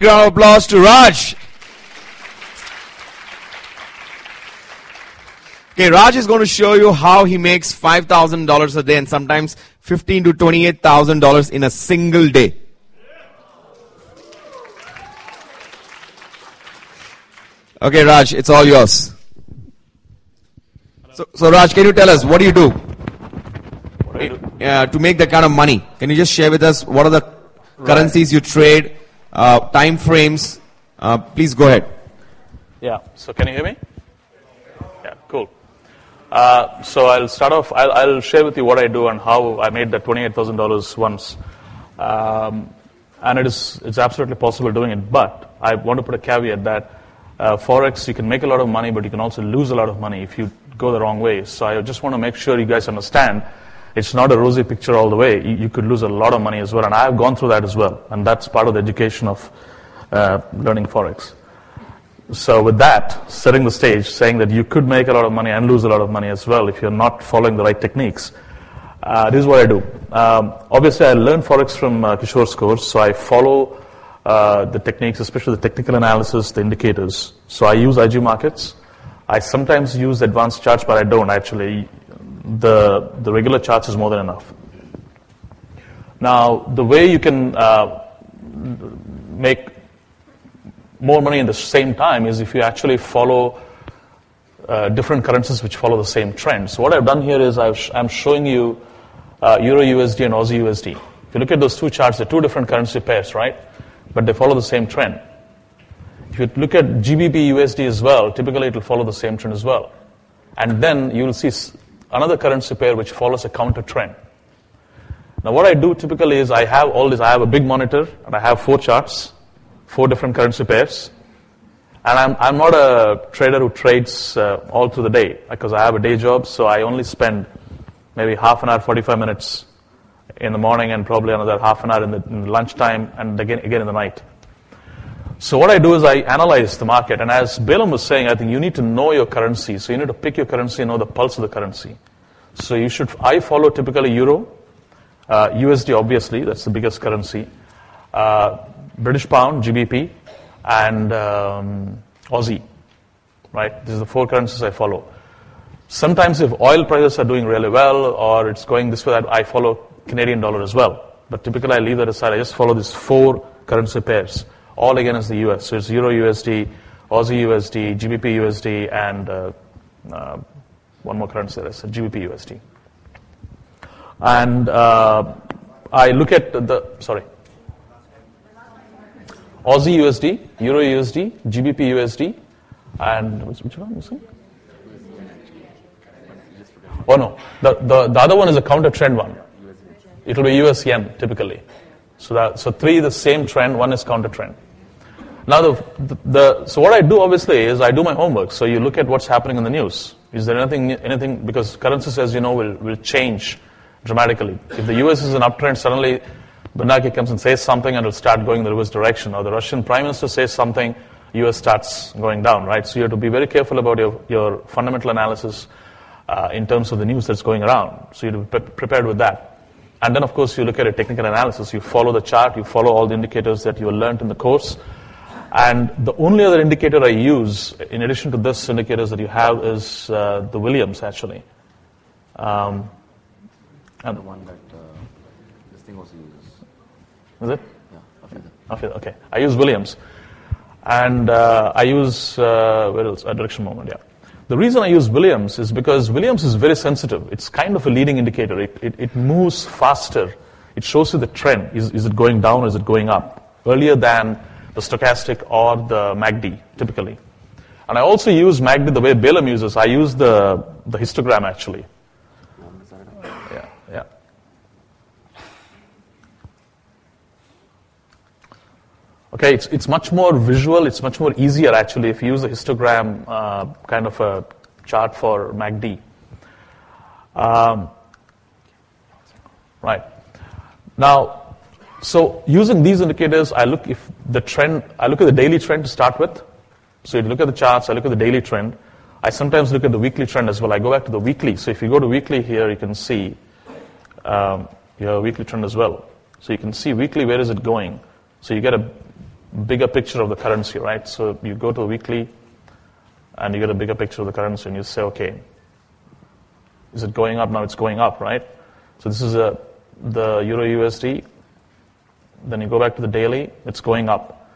Round of applause to Raj. Okay, Raj is going to show you how he makes $5,000 a day and sometimes $15,000 to $28,000 in a single day. Okay, Raj, it's all yours. So Raj, can you tell us, what do you do? To make that kind of money? Can you just share with us what are the currencies you trade, time frames? Please go ahead. Yeah, so can you hear me? Yeah, cool. So I'll start off, I'll share with you what I do and how I made that $28,000 once. And it's absolutely possible doing it, but I want to put a caveat that Forex, you can make a lot of money, but you can also lose a lot of money if you go the wrong way. So I just want to make sure you guys understand it's not a rosy picture all the way. You could lose a lot of money as well, and I have gone through that as well, and that's part of the education of learning Forex. So with that, setting the stage, saying that you could make a lot of money and lose a lot of money as well if you're not following the right techniques, this is what I do. Obviously, I learned Forex from Kishore's course, so I follow the techniques, especially the technical analysis, the indicators. So I use IG markets. I sometimes use advanced charts, but I don't actually. The regular charts is more than enough. Now, the way you can make more money in the same time is if you actually follow different currencies which follow the same trend. So what I've done here is I'm showing you Euro USD and Aussie USD. If you look at those two charts, they're two different currency pairs, right? But they follow the same trend. If you look at GBP USD as well, typically it will follow the same trend as well. And then you will see another currency pair which follows a counter trend. Now what I do typically is I have all this. I have a big monitor and I have 4 charts, 4 different currency pairs. And I'm not a trader who trades all through the day because I have a day job, so I only spend maybe half an hour, 45 minutes in the morning and probably another half an hour in the lunchtime and again in the night. So what I do is I analyze the market, and as Balaam was saying, I think you need to know your currency. So you need to pick your currency and know the pulse of the currency. So I follow typically Euro, USD obviously, that's the biggest currency, British Pound, GBP, and Aussie, right? These are the 4 currencies I follow. Sometimes if oil prices are doing really well or it's going this way, I follow Canadian dollar as well. But typically I leave that aside. I just follow these 4 currency pairs, all against the US. So it's Euro USD, Aussie USD, GBP USD, and one more currency, that's GBP USD. And I look at Aussie USD, Euro USD, GBP USD, and which one was it? Oh no, the other one is a counter trend one. It will be US yen typically. So 3 the same trend, 1 is counter trend. Now so what I do obviously is I do my homework. So you look at what's happening in the news. Is there anything because currencies, as you know, will change dramatically. If the US is an uptrend, suddenly Bernanke comes and says something and it'll start going in the reverse direction. Or the Russian Prime Minister says something, US starts going down, right? So you have to be very careful about your fundamental analysis in terms of the news that's going around. So you have to be prepared with that. And then, of course, you look at a technical analysis. You follow the chart. You follow all the indicators that you learned in the course. And the only other indicator I use, in addition to this indicators that you have, is the Williams, actually. And the one that this thing also uses. Is it? Yeah, Afida. Okay. I use Williams. And I use, where else? Direction moment, yeah. The reason I use Williams is because Williams is very sensitive. It's kind of a leading indicator. It moves faster. It shows you the trend. Is it going down or is it going up? Earlier than the stochastic or the MACD, typically. And I also use MACD the way Balaam uses. I use the histogram, actually. Yeah. Okay, it's much more visual. It's much more easier, actually, if you use the histogram kind of a chart for MACD. Right. Now, so using these indicators, I look at the daily trend to start with. So you look at the charts, I look at the daily trend. I sometimes look at the weekly trend as well. I go back to the weekly. So if you go to weekly here, you can see you have a weekly trend as well. So you can see weekly, where is it going? So you get a bigger picture of the currency, right? So you go to a weekly and you get a bigger picture of the currency and you say, okay, is it going up? Now it's going up, right? So this is the Euro USD. Then you go back to the daily, it's going up.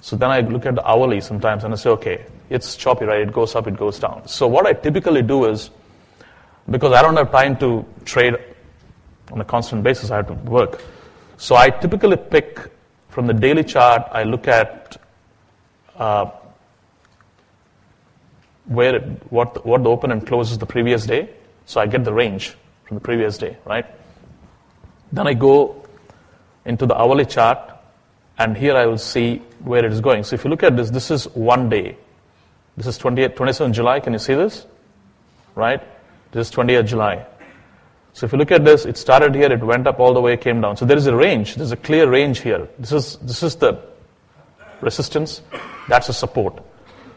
So then I look at the hourly sometimes and I say, okay, it's choppy, right? It goes up, it goes down. So what I typically do is, because I don't have time to trade on a constant basis, I have to work. So I typically pick from the daily chart, I look at what the open and close is the previous day. So I get the range from the previous day, right? Then I go into the hourly chart, and here I will see where it is going. So if you look at this, this is 1 day. This is 27 July. Can you see this? Right? This is 28th July. So if you look at this, it started here, it went up all the way, came down. So there is a range. There's a clear range here. This is the resistance. That's the support.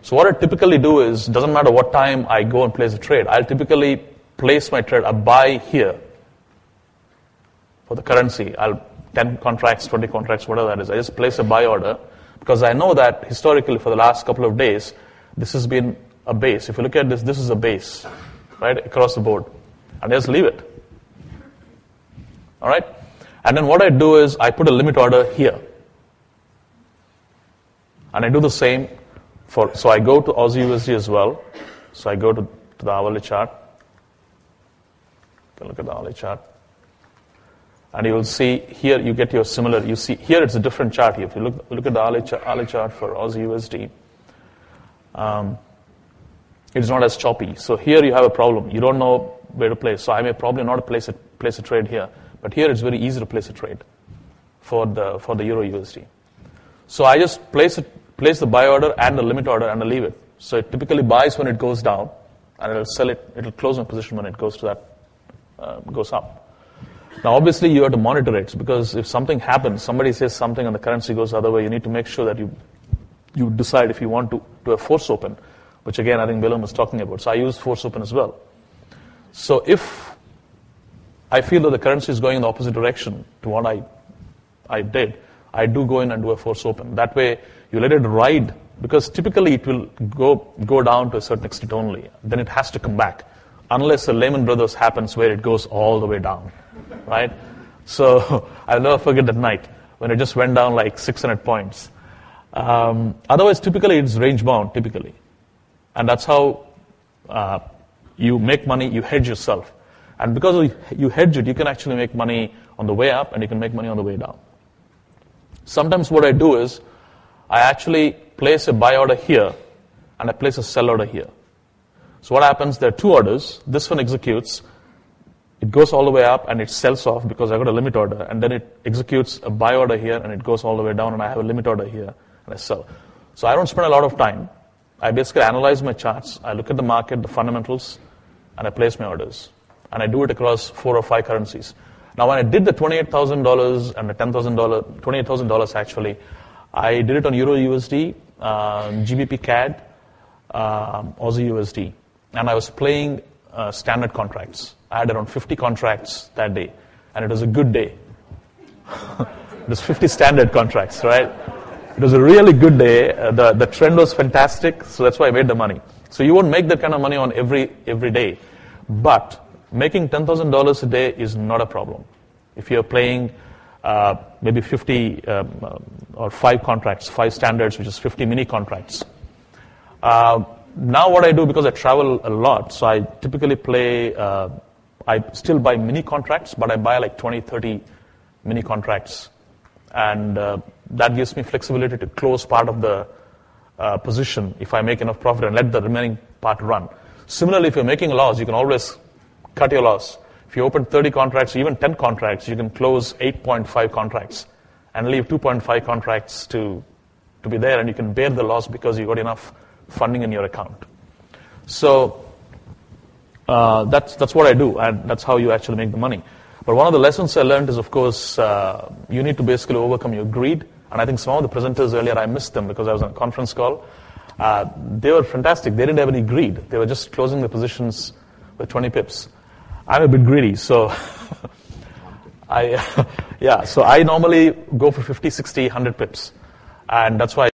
So what I typically do is, doesn't matter what time I go and place a trade, I'll typically place my trade, a buy here for the currency. 10 contracts, 20 contracts, whatever that is. I just place a buy order because I know that historically for the last couple of days, this has been a base. If you look at this, this is a base, right, across the board. And I just leave it. All right? And then what I do is I put a limit order here. And I do the same so I go to Aussie USD as well. So I go to the hourly chart. You can look at the hourly chart. And you will see here you get your similar, you see here it's a different chart here. If you look at the hourly chart for Aussie USD, it's not as choppy. So here you have a problem. You don't know where to place. So I may probably not place a trade here. But here it's very easy to place a trade for the Euro USD. So I just place the buy order and the limit order and I leave it. So it typically buys when it goes down and it'll sell it, it'll close my position when it goes to that, goes up. Now obviously you have to monitor it because if something happens, somebody says something and the currency goes the other way, you need to make sure that you decide if you want to do a force open, which again I think Willem was talking about. So I use force open as well. So if I feel that the currency is going in the opposite direction to what I did, I do go in and do a force open. That way you let it ride, because typically it will go down to a certain extent only. Then it has to come back, unless the Lehman Brothers happens where it goes all the way down, right? So I'll never forget that night when it just went down like 600 points. Otherwise, typically it's range bound, typically. And that's how you make money, you hedge yourself. And because you hedge it, you can actually make money on the way up and you can make money on the way down. Sometimes what I do is, I actually place a buy order here and I place a sell order here. So what happens, there are two orders. This one executes. It goes all the way up and it sells off because I got a limit order. And then it executes a buy order here and it goes all the way down and I have a limit order here and I sell. So I don't spend a lot of time. I basically analyze my charts. I look at the market, the fundamentals, and I place my orders. And I do it across 4 or 5 currencies. Now, when I did the $28,000 and the $10,000 actually, I did it on Euro USD, GBP CAD, Aussie USD. And I was playing standard contracts. I had around 50 contracts that day. And it was a good day. It was 50 standard contracts, right? It was a really good day. The trend was fantastic, so that's why I made the money. So you won't make that kind of money on every day. But making $10,000 a day is not a problem. If you're playing maybe 50 or 5 contracts, 5 standards, which is 50 mini contracts. Now what I do, because I travel a lot, so I typically play, I still buy mini contracts, but I buy like 20, 30 mini contracts. And that gives me flexibility to close part of the position if I make enough profit and let the remaining part run. Similarly, if you're making a loss, you can always cut your loss. If you open 30 contracts, or even 10 contracts, you can close 8.5 contracts and leave 2.5 contracts to be there, and you can bear the loss because you got enough funding in your account. So that's what I do, and that's how you actually make the money. But one of the lessons I learned is, of course, you need to basically overcome your greed. And I think some of the presenters earlier, I missed them because I was on a conference call. They were fantastic. They didn't have any greed. They were just closing the positions with 20 pips. I'm a bit greedy, so so I normally go for 50, 60, 100 pips. And that's why